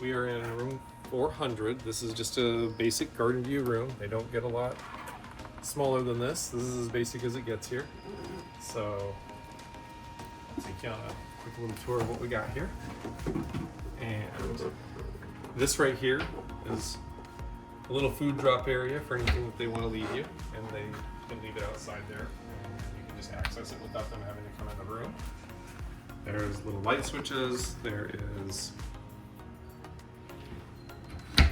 We are in room 400. This is just a basic garden view room. They don't get a lot smaller than this. This is as basic as it gets here. So I'll take you on a quick little tour of what we got here. And this right here is a little food drop area for anything that they want to leave you, and they can leave it outside there. And you can just access it without them having to come in the room. There's little light switches. There is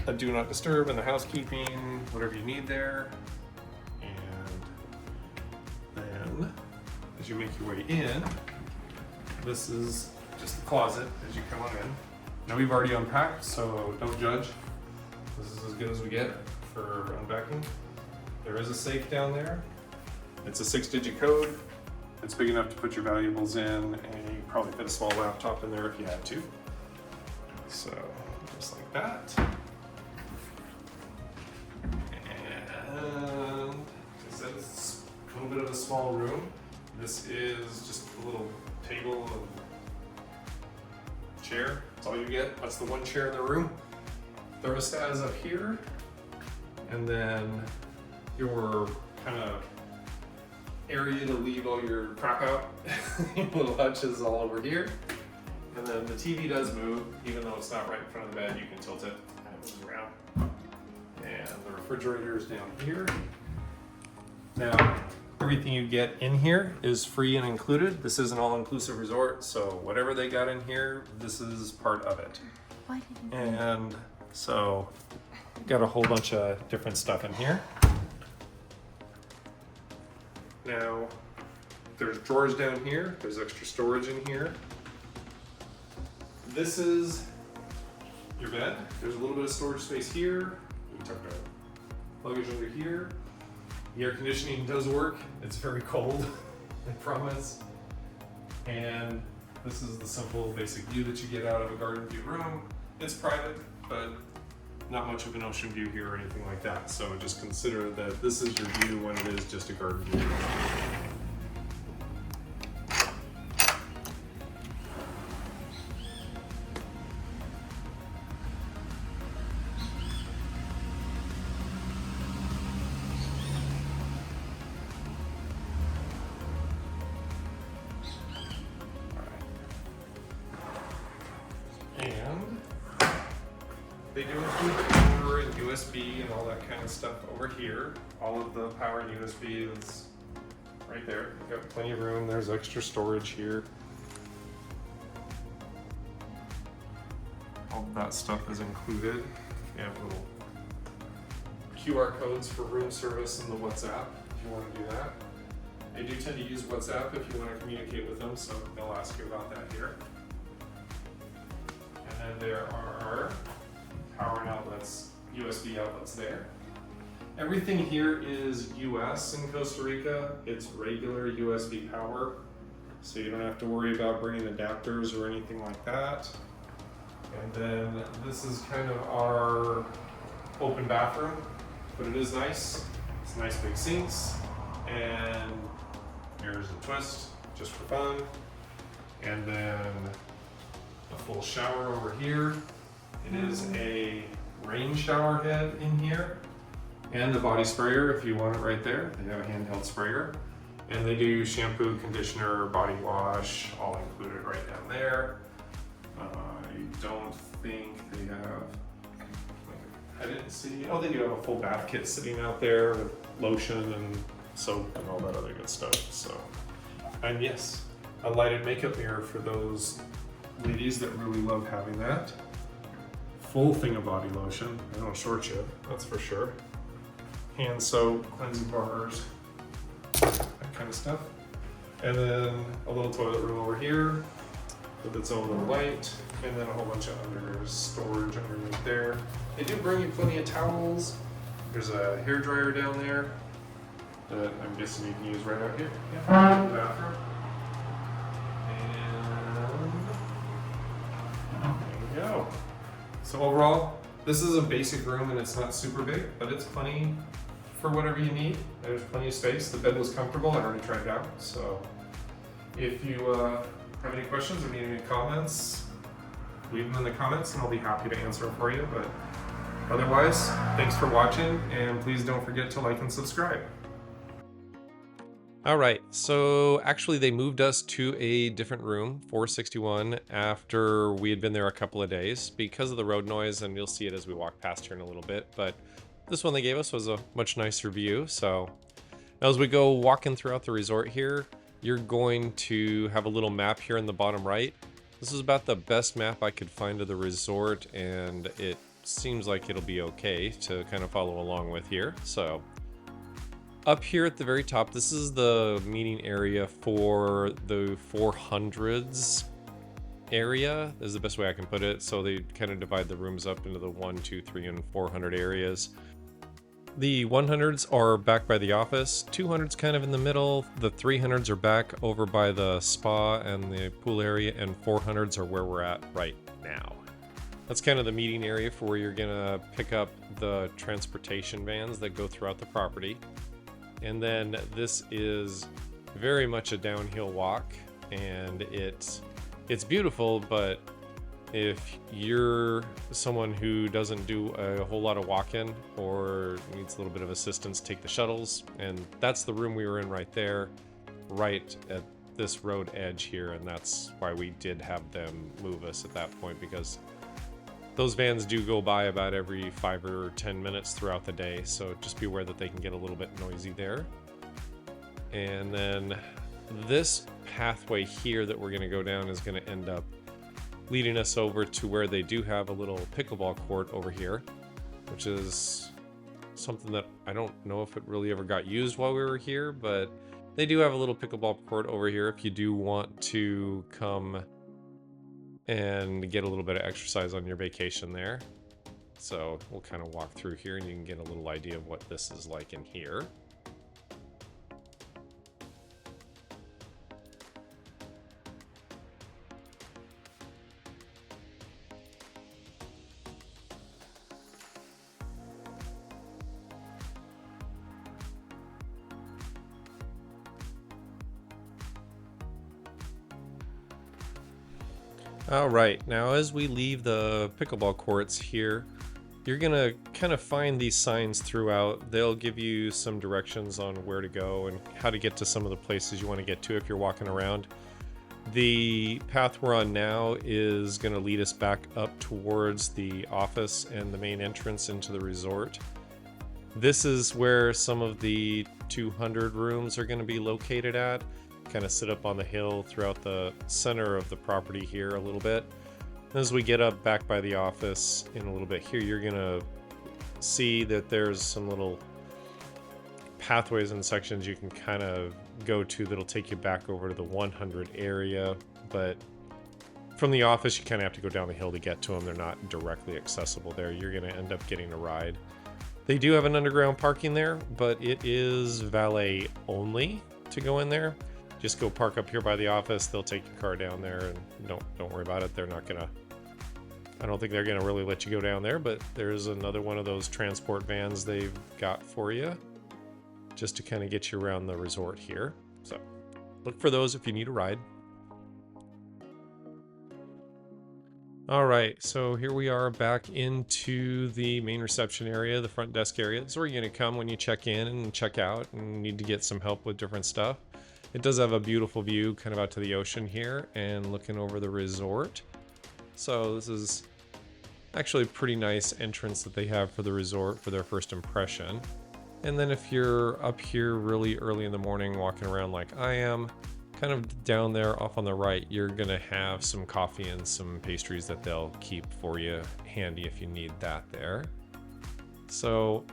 a do not disturb in the housekeeping, whatever you need there. And then as you make your way in, this is just the closet as you come on in. Now we've already unpacked, so don't judge. This is as good as we get for unpacking. There is a safe down there. It's a 6-digit code. It's big enough to put your valuables in, and you can probably fit a small laptop in there if you had to. So just like that. And I said it's a little bit of a small room. This is just a little table and chair. That's all you get. That's the one chair in the room. Thermostat is up here. And then your kind of area to leave all your crap out. Your little hutch is all over here. And then the TV does move, even though it's not right in front of the bed, you can tilt it and it moves around. And the refrigerator is down here. Now, everything you get in here is free and included. This is an all-inclusive resort, so whatever they got in here, this is part of it. Why didn't you? And so, got a whole bunch of different stuff in here. Now, there's drawers down here. There's extra storage in here. This is your bed. There's a little bit of storage space here. We tucked our luggage under here. The air conditioning does work. It's very cold, I promise. And this is the simple basic view that you get out of a garden view room. It's private, but not much of an ocean view here or anything like that. So just consider that this is your view when it is just a garden view room. And they do include power and USB and all that kind of stuff over here. All of the power and USB is right there. You've got plenty of room. There's extra storage here. All of that stuff is included. You have little QR codes for room service and the WhatsApp if you want to do that. They do tend to use WhatsApp if you want to communicate with them, so they'll ask you about that here. And then there are power and outlets, USB outlets there. Everything here is US in Costa Rica. It's regular USB power, so you don't have to worry about bringing adapters or anything like that. And then this is kind of our open bathroom, but it is nice. It's nice big sinks, and here's a twist just for fun. And then a full shower over here. It is a rain shower head in here, and a body sprayer if you want it right there. They have a handheld sprayer, and they do shampoo, conditioner, body wash, all included right down there. I don't think they have, I didn't see, oh, they do have a full bath kit sitting out there with lotion and soap and all that other good stuff. So, and yes, a lighted makeup mirror for those ladies that really love having that. Full thing of body lotion. I don't short you, that's for sure. Hand soap, cleansing bars, that kind of stuff. And then a little toilet room over here with its own little light, and then a whole bunch of under storage underneath there. They do bring you plenty of towels. There's a hair dryer down there that I'm guessing you can use right out here. Yeah, in the bathroom. And there we go. So overall, this is a basic room and it's not super big, but it's plenty for whatever you need. There's plenty of space. The bed was comfortable. I already tried it out. So if you have any questions or need any comments, leave them in the comments and I'll be happy to answer them for you. But otherwise, thanks for watching, and please don't forget to like and subscribe. All right, so actually they moved us to a different room, 461, after we had been there a couple of days because of the road noise, and you'll see it as we walk past here in a little bit. But this one they gave us was a much nicer view. So now as we go walking throughout the resort here, you're going to have a little map here in the bottom right. This is about the best map I could find of the resort, and it seems like it'll be okay to kind of follow along with here. So up here at the very top, this is the meeting area for the 400s area, is the best way I can put it. So they kind of divide the rooms up into the 1, 2, 3, and 400 areas. The 100s are back by the office, 200s kind of in the middle, the 300s are back over by the spa and the pool area, and 400s are where we're at right now. That's kind of the meeting area for where you're gonna pick up the transportation vans that go throughout the property. And then this is very much a downhill walk, and it's beautiful, but if you're someone who doesn't do a whole lot of walking or needs a little bit of assistance, take the shuttles. And that's the room we were in right there, right at this road edge here, and that's why we did have them move us at that point, because those vans do go by about every 5 or 10 minutes throughout the day, so just be aware that they can get a little bit noisy there. And then this pathway here that we're going to go down is going to end up leading us over to where they do have a little pickleball court over here, which is something that I don't know if it really ever got used while we were here, but they do have a little pickleball court over here if you do want to come and get a little bit of exercise on your vacation there. So we'll kind of walk through here and you can get a little idea of what this is like in here. All right, now as we leave the pickleball courts here, you're gonna kind of find these signs throughout. They'll give you some directions on where to go and how to get to some of the places you want to get to if you're walking around. The path we're on now is gonna lead us back up towards the office and the main entrance into the resort. This is where some of the 200 rooms are gonna be located at. Kind of sit up on the hill throughout the center of the property here a little bit. As we get up back by the office in a little bit here, you're gonna see that there's some little pathways and sections you can kind of go to that'll take you back over to the 100 area, but from the office you kind of have to go down the hill to get to them. They're not directly accessible there. You're gonna end up getting a ride. They do have an underground parking there, but it is valet only to go in there. Just go park up here by the office. They'll take your car down there, and don't worry about it. They're not gonna, I don't think they're gonna really let you go down there, but there's another one of those transport vans they've got for you just to kind of get you around the resort here. So look for those if you need a ride. All right, so here we are back into the main reception area, the front desk area. This is where you're gonna come when you check in and check out and need to get some help with different stuff. It does have a beautiful view kind of out to the ocean here and looking over the resort. So this is actually a pretty nice entrance that they have for the resort for their first impression. And then if you're up here really early in the morning walking around like I am, kind of down there off on the right, you're gonna have some coffee and some pastries that they'll keep for you handy if you need that there. So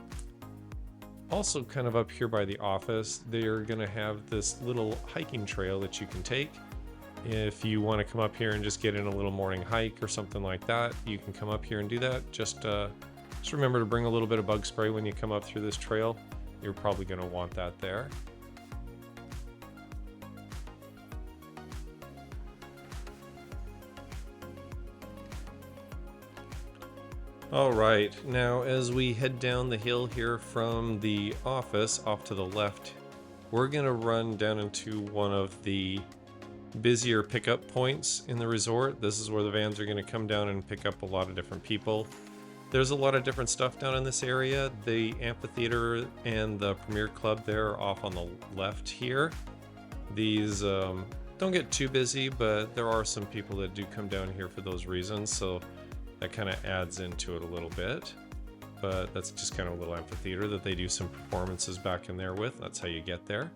also kind of up here by the office, they're gonna have this little hiking trail that you can take. If you want to come up here and just get in a little morning hike or something like that, you can come up here and do that. Just remember to bring a little bit of bug spray when you come up through this trail. You're probably gonna want that there. All right, now as we head down the hill here from the office off to the left, we're gonna run down into one of the busier pickup points in the resort. This is where the vans are going to come down and pick up a lot of different people. There's a lot of different stuff down in this area. The amphitheater and the Premier Club there are off on the left here. These don't get too busy, but there are some people that do come down here for those reasons, so that kind of adds into it a little bit. But that's just kind of a little amphitheater that they do some performances back in there with. That's how you get there.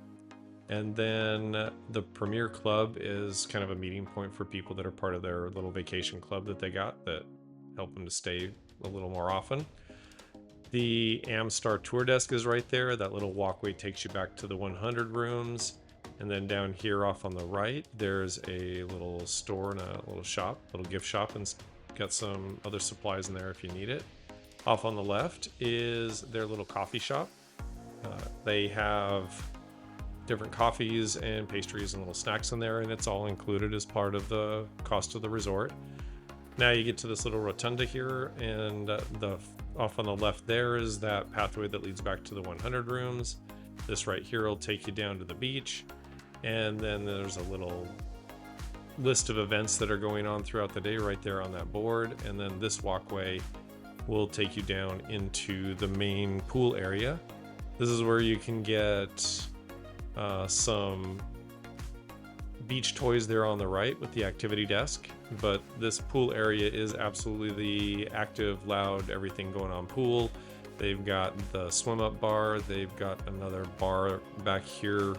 And then the Premier Club is kind of a meeting point for people that are part of their little vacation club that they got that help them to stay a little more often. The Amstar tour desk is right there. That little walkway takes you back to the 100 rooms. And then down here off on the right, there's a little store and a little shop, little gift shop, and got some other supplies in there if you need it. Off on the left is their little coffee shop. They have different coffees and pastries and little snacks in there, and it's all included as part of the cost of the resort. Now you get to this little rotunda here, and off on the left there is that pathway that leads back to the 100 rooms. This right here will take you down to the beach, and then there's a little list of events that are going on throughout the day right there on that board. And then this walkway will take you down into the main pool area. This is where you can get some beach toys there on the right with the activity desk, but this pool area is absolutely the active, loud, everything going on pool. They've got the swim up bar. They've got another bar back here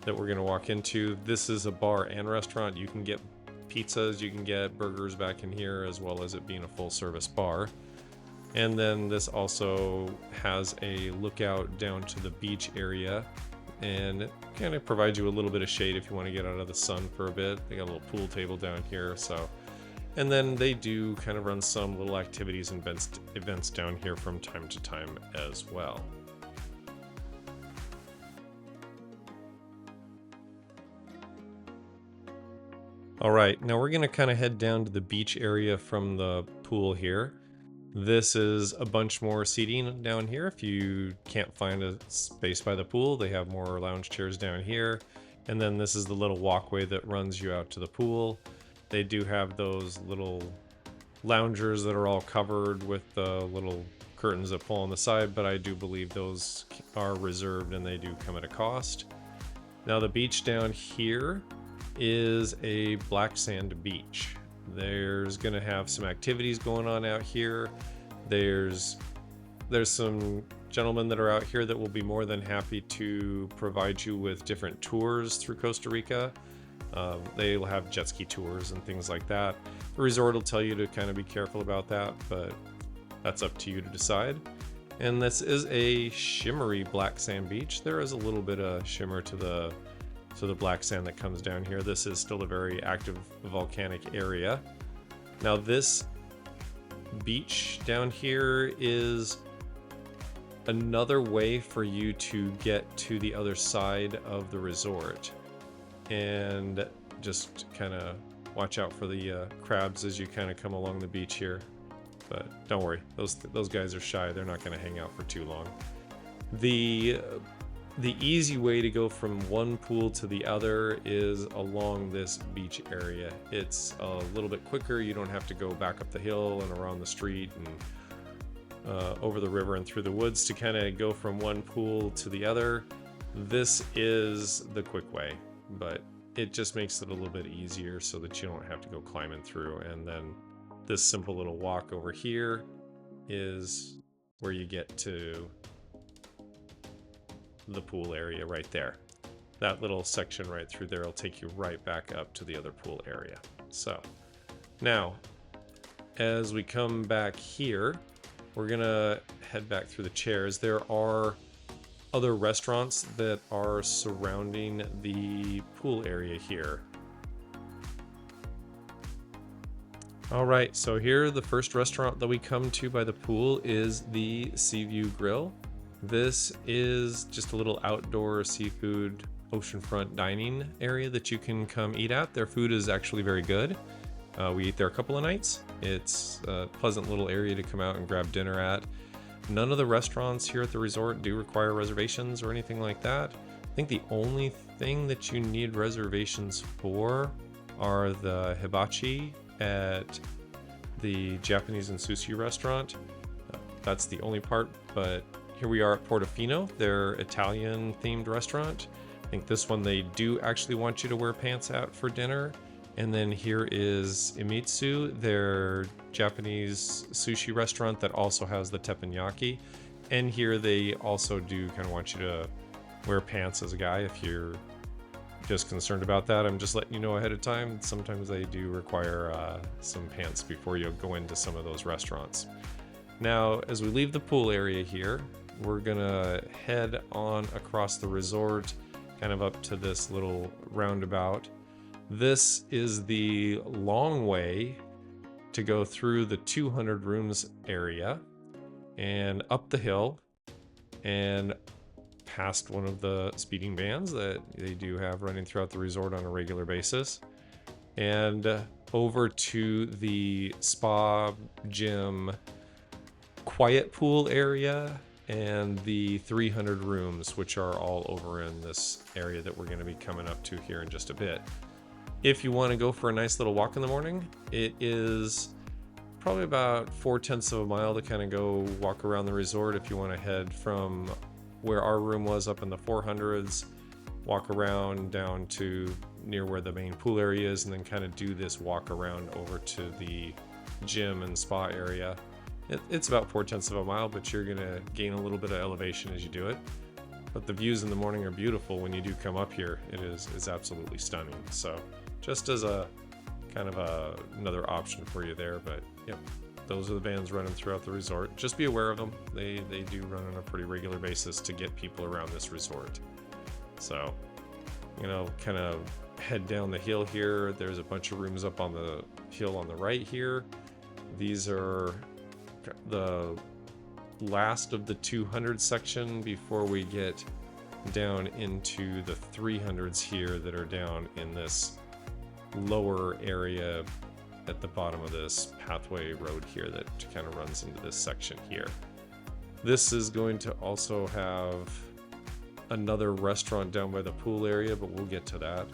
that we're going to walk into. This is a bar and restaurant. You can get pizzas, you can get burgers back in here, as well as it being a full service bar. And then this also has a lookout down to the beach area, and it kind of provides you a little bit of shade if you want to get out of the sun for a bit. They got a little pool table down here, so. And then they do kind of run some little activities and events down here from time to time as well. All right, now we're gonna kind of head down to the beach area from the pool here. This is a bunch more seating down here. If you can't find a space by the pool, they have more lounge chairs down here. And then this is the little walkway that runs you out to the pool. They do have those little loungers that are all covered with the little curtains that pull on the side, but I do believe those are reserved and they do come at a cost. Now the beach down here is a black sand beach. There's gonna have some activities going on out here. There's some gentlemen that are out here that will be more than happy to provide you with different tours through Costa Rica. They'll have jet ski tours and things like that. The resort will tell you to kind of be careful about that, but that's up to you to decide. And this is a shimmery black sand beach. There is a little bit of shimmer to the black sand that comes down here. This is still a very active volcanic area. Now this beach down here is another way for you to get to the other side of the resort, and just kind of watch out for the crabs as you kind of come along the beach here. But don't worry, those guys are shy. They're not going to hang out for too long. The easy way to go from one pool to the other is along this beach area. It's a little bit quicker. You don't have to go back up the hill and around the street and over the river and through the woods to kind of go from one pool to the other. This is the quick way, but it just makes it a little bit easier so that you don't have to go climbing through. And then this simple little walk over here is where you get to the pool area right there. That little section right through there will take you right back up to the other pool area. So now as we come back here, we're gonna head back through the chairs. There are other restaurants that are surrounding the pool area here. All right, so here the first restaurant that we come to by the pool is the Seaview Grill. This is just a little outdoor seafood oceanfront dining area that you can come eat at. Their food is actually very good. We ate there a couple of nights. It's a pleasant little area to come out and grab dinner at. None of the restaurants here at the resort do require reservations or anything like that. I think the only thing that you need reservations for are the hibachi at the Japanese and sushi restaurant. That's the only part, but here we are at Portofino, their Italian themed restaurant. I think this one they do actually want you to wear pants at for dinner. And then here is Imitsu, their Japanese sushi restaurant that also has the teppanyaki. And here they also do kind of want you to wear pants as a guy if you're just concerned about that. I'm just letting you know ahead of time. Sometimes they do require some pants before you go into some of those restaurants. Now, as we leave the pool area here, we're gonna head on across the resort, kind of up to this little roundabout. This is the long way to go through the 200 rooms area and up the hill and past one of the speeding vans that they do have running throughout the resort on a regular basis, and over to the spa, gym, quiet pool area, and the 300 rooms, which are all over in this area that we're going to be coming up to here in just a bit. If you want to go for a nice little walk in the morning, it is probably about 4/10 of a mile to kind of go walk around the resort. If you want to head from where our room was up in the 400s, walk around down to near where the main pool area is, and then kind of do this walk around over to the gym and spa area. It's about 4/10 of a mile, but you're gonna gain a little bit of elevation as you do it. But the views in the morning are beautiful when you do come up here. It's absolutely stunning. So just as a kind of another option for you there. But yep, those are the vans running throughout the resort. Just be aware of them. They do run on a pretty regular basis to get people around this resort. So, kind of head down the hill here. There's a bunch of rooms up on the hill on the right here. These are the last of the 200 section before we get down into the 300s here that are down in this lower area at the bottom of this pathway road here that kind of runs into this section here. This is going to also have another restaurant down by the pool area, but we'll get to that.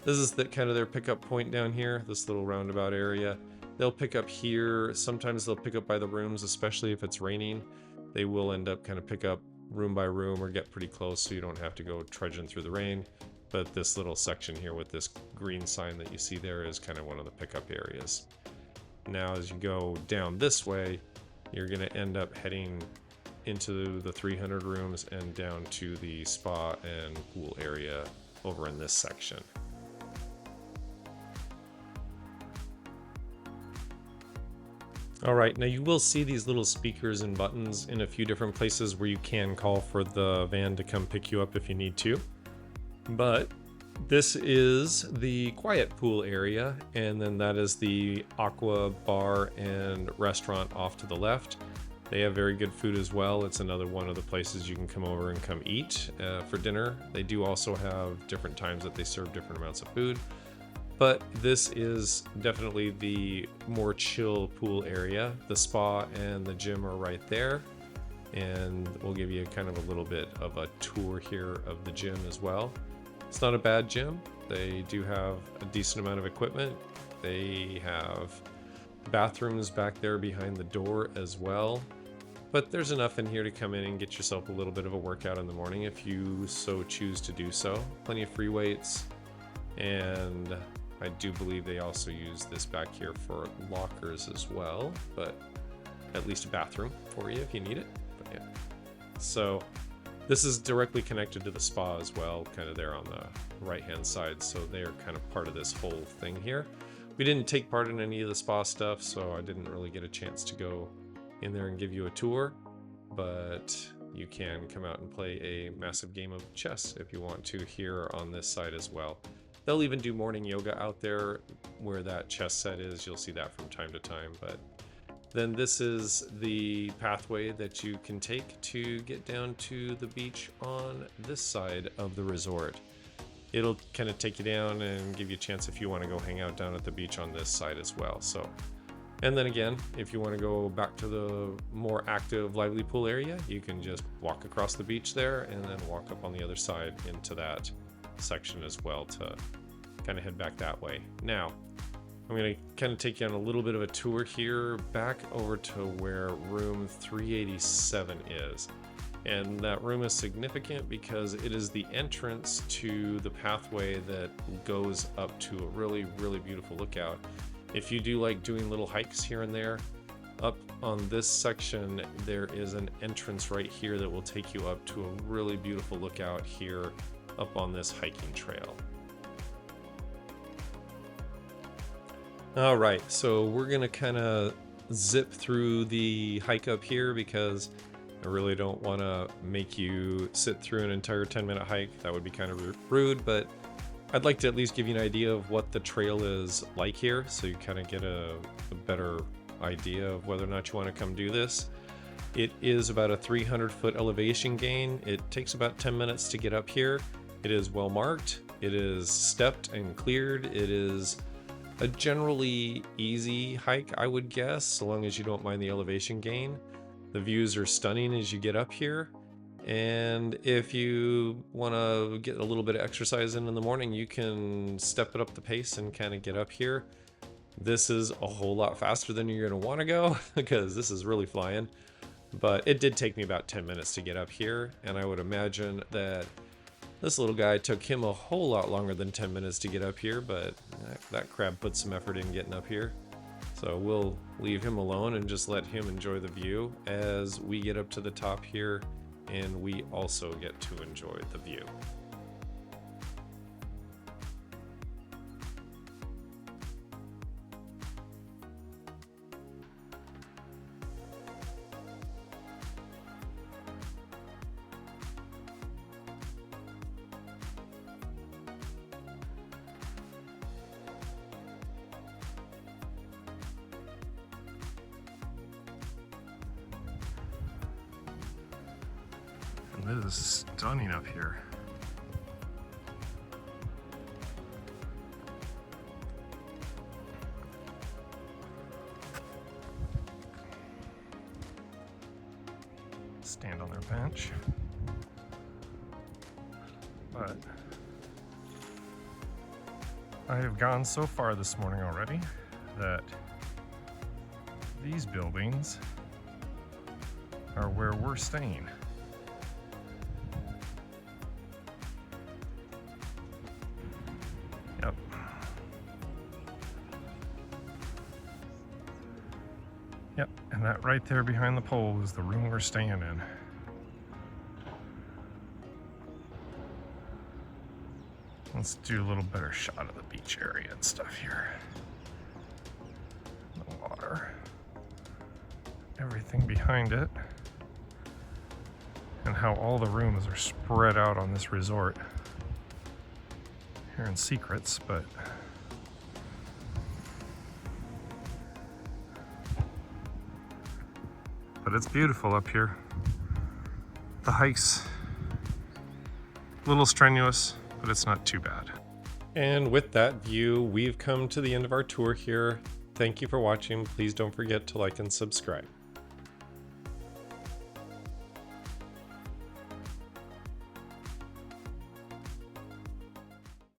This is kind of their pickup point down here, this little roundabout area. They'll pick up here. Sometimes they'll pick up by the rooms, especially if it's raining. They will end up kind of pick up room by room or get pretty close so you don't have to go trudging through the rain. But this little section here with this green sign that you see there is kind of one of the pickup areas. Now, as you go down this way, you're going to end up heading into the 300 rooms and down to the spa and pool area over in this section. All right, now you will see these little speakers and buttons in a few different places where you can call for the van to come pick you up if you need to. But this is the quiet pool area, and then that is the aqua bar and restaurant off to the left. They have very good food as well. It's another one of the places you can come over and come eat for dinner. They do also have different times that they serve different amounts of food. But this is definitely the more chill pool area. The spa and the gym are right there. And we'll give you kind of a little bit of a tour here of the gym as well. It's not a bad gym. They do have a decent amount of equipment. They have bathrooms back there behind the door as well. But there's enough in here to come in and get yourself a little bit of a workout in the morning if you so choose to do so. Plenty of free weights, and I do believe they also use this back here for lockers as well, but at least a bathroom for you if you need it. But yeah, so this is directly connected to the spa as well, kind of there on the right hand side, so they are kind of part of this whole thing here. We didn't take part in any of the spa stuff, so I didn't really get a chance to go in there and give you a tour, but you can come out and play a massive game of chess if you want to here on this side as well. They'll even do morning yoga out there where that chess set is. You'll see that from time to time. But then this is the pathway that you can take to get down to the beach on this side of the resort. It'll kind of take you down and give you a chance if you want to go hang out down at the beach on this side as well. So, and then again, if you want to go back to the more active, lively pool area, you can just walk across the beach there and then walk up on the other side into that section as well to kind of head back that way. Now, I'm going to kind of take you on a little bit of a tour here back over to where room 387 is. And that room is significant because it is the entrance to the pathway that goes up to a really, really beautiful lookout. If you do like doing little hikes here and there, up on this section, there is an entrance right here that will take you up to a really beautiful lookout here up on this hiking trail. All right, so we're gonna kind of zip through the hike up here because I really don't want to make you sit through an entire 10-minute hike. That would be kind of rude, but I'd like to at least give you an idea of what the trail is like here so you kind of get a better idea of whether or not you want to come do this. It is about a 300-foot elevation gain. It takes about 10 minutes to get up here. It is well marked. It is stepped and cleared. It is a generally easy hike, I would guess, so long as you don't mind the elevation gain. The views are stunning as you get up here, and if you want to get a little bit of exercise in the morning, you can step it up the pace and kind of get up here. This is a whole lot faster than you're going to want to go because this is really flying, but it did take me about 10 minutes to get up here, and I would imagine that this little guy took him a whole lot longer than 10 minutes to get up here, but that crab put some effort in getting up here. So we'll leave him alone and just let him enjoy the view as we get up to the top here, and we also get to enjoy the view. And this is stunning up here. Stand on their bench. But I have gone so far this morning already that these buildings are where we're staying. Yep. Yep, and that right there behind the pole is the room we're staying in. Let's do a little better shot of the beach area and stuff here. The water, everything behind it, and how all the rooms are spread out on this resort here in Secrets, but it's beautiful up here. The hike's a little strenuous, but it's not too bad. And with that view, we've come to the end of our tour here. Thank you for watching. Please don't forget to like and subscribe.